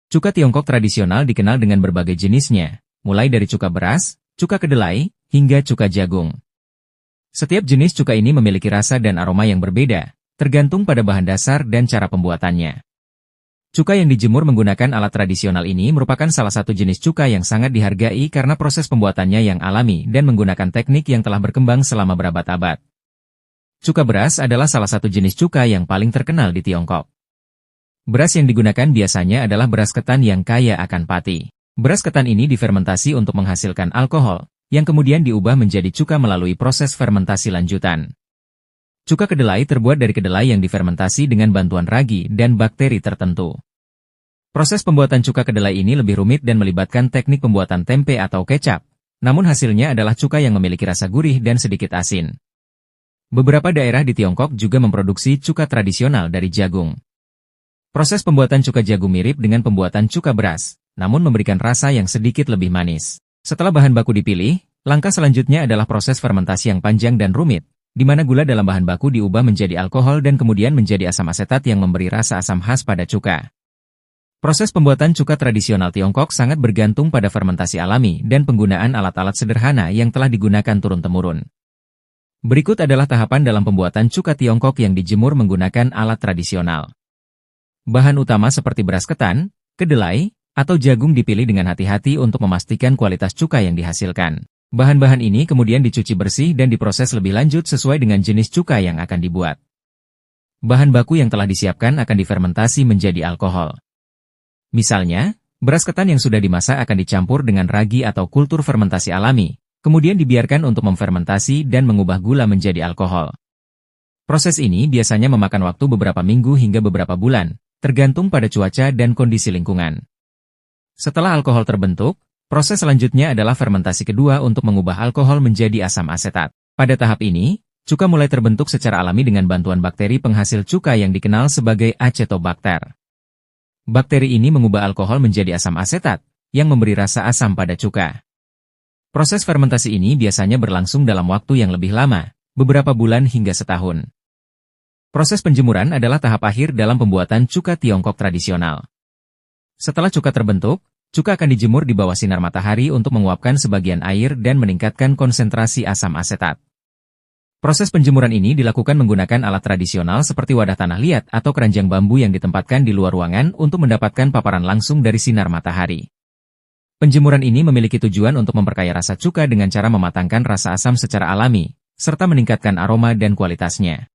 Cuka Tiongkok tradisional dikenal dengan berbagai jenisnya, mulai dari cuka beras, cuka kedelai, hingga cuka jagung. Setiap jenis cuka ini memiliki rasa dan aroma yang berbeda, tergantung pada bahan dasar dan cara pembuatannya. Cuka yang dijemur menggunakan alat tradisional ini merupakan salah satu jenis cuka yang sangat dihargai karena proses pembuatannya yang alami dan menggunakan teknik yang telah berkembang selama berabad-abad. Cuka beras adalah salah satu jenis cuka yang paling terkenal di Tiongkok. Beras yang digunakan biasanya adalah beras ketan yang kaya akan pati. Beras ketan ini difermentasi untuk menghasilkan alkohol, yang kemudian diubah menjadi cuka melalui proses fermentasi lanjutan. Cuka kedelai terbuat dari kedelai yang difermentasi dengan bantuan ragi dan bakteri tertentu. Proses pembuatan cuka kedelai ini lebih rumit dan melibatkan teknik pembuatan tempe atau kecap, namun hasilnya adalah cuka yang memiliki rasa gurih dan sedikit asin. Beberapa daerah di Tiongkok juga memproduksi cuka tradisional dari jagung. Proses pembuatan cuka jagung mirip dengan pembuatan cuka beras, namun memberikan rasa yang sedikit lebih manis. Setelah bahan baku dipilih, langkah selanjutnya adalah proses fermentasi yang panjang dan rumit, di mana gula dalam bahan baku diubah menjadi alkohol dan kemudian menjadi asam asetat yang memberi rasa asam khas pada cuka. Proses pembuatan cuka tradisional Tiongkok sangat bergantung pada fermentasi alami dan penggunaan alat-alat sederhana yang telah digunakan turun-temurun. Berikut adalah tahapan dalam pembuatan cuka Tiongkok yang dijemur menggunakan alat tradisional. Bahan utama seperti beras ketan, kedelai, atau jagung dipilih dengan hati-hati untuk memastikan kualitas cuka yang dihasilkan. Bahan-bahan ini kemudian dicuci bersih dan diproses lebih lanjut sesuai dengan jenis cuka yang akan dibuat. Bahan baku yang telah disiapkan akan difermentasi menjadi alkohol. Misalnya, beras ketan yang sudah dimasak akan dicampur dengan ragi atau kultur fermentasi alami, kemudian dibiarkan untuk memfermentasi dan mengubah gula menjadi alkohol. Proses ini biasanya memakan waktu beberapa minggu hingga beberapa bulan, tergantung pada cuaca dan kondisi lingkungan. Setelah alkohol terbentuk, proses selanjutnya adalah fermentasi kedua untuk mengubah alkohol menjadi asam asetat. Pada tahap ini, cuka mulai terbentuk secara alami dengan bantuan bakteri penghasil cuka yang dikenal sebagai Acetobacter. Bakteri ini mengubah alkohol menjadi asam asetat, yang memberi rasa asam pada cuka. Proses fermentasi ini biasanya berlangsung dalam waktu yang lebih lama, beberapa bulan hingga setahun. Proses penjemuran adalah tahap akhir dalam pembuatan cuka Tiongkok tradisional. Setelah cuka terbentuk, cuka akan dijemur di bawah sinar matahari untuk menguapkan sebagian air dan meningkatkan konsentrasi asam asetat. Proses penjemuran ini dilakukan menggunakan alat tradisional seperti wadah tanah liat atau keranjang bambu yang ditempatkan di luar ruangan untuk mendapatkan paparan langsung dari sinar matahari. Penjemuran ini memiliki tujuan untuk memperkaya rasa cuka dengan cara mematangkan rasa asam secara alami, serta meningkatkan aroma dan kualitasnya.